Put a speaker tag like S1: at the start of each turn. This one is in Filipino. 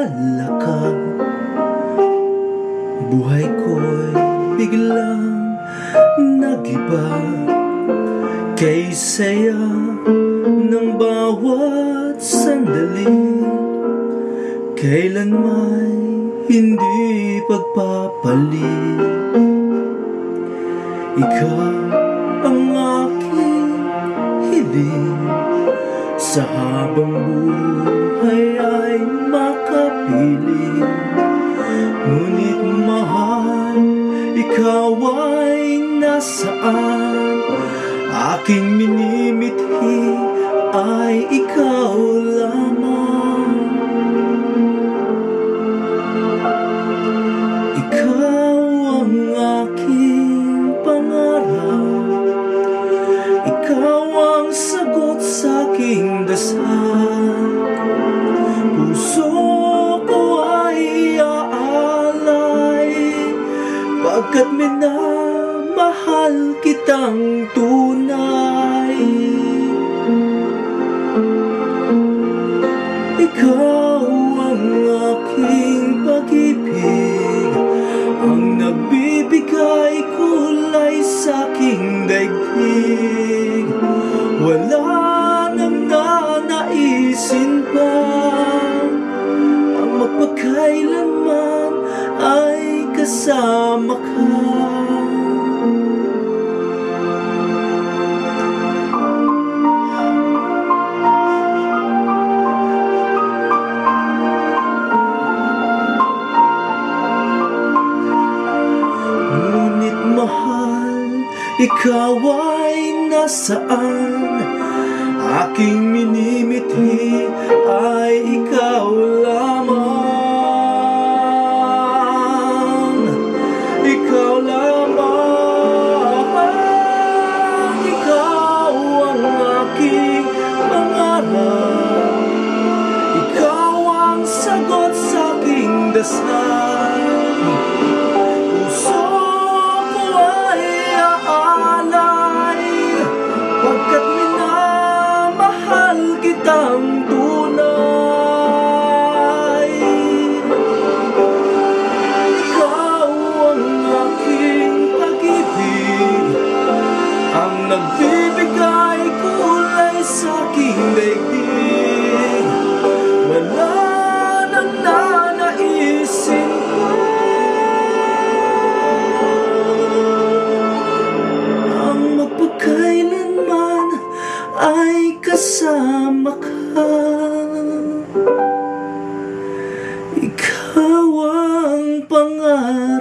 S1: wala ka, buhay ko'y biglang nag-iba. Kay saya ng bawat sandali, kailan may hindi pagpapalit. Ikaw ang aking hiling, sa habang buhay ay makapiling. Ngunit mahal, ikaw ay nasaan? Aking minimithi ay ikaw lamang. Ikaw ang aking pangarap, ikaw ang sagot sa aking dasal. Puso ko ay aalay, pagkat minamahal kitang tunay. Ikaw ang aking pag-ibig, ang nagbibigay kulay sa aking daigdig. Wala nang nanaisin pa ang magpakailanman ay kasama ka. Ngunit mahal, ikaw ay nasaan? Aking minimithi ay ikaw lamang. Ikaw lamang. Ikaw ang aking pangarap, ikaw ang sagot sa aking dasal. Puso ko ay aalay, pagkat minamahal kitang tunay. Ikaw ang aking pag-ibig, ang nagbibigay kulay sa aking daigdig. Wala nang nanaisin pa ang magpakailanman ay kasama ka. Ikaw ang pangarap.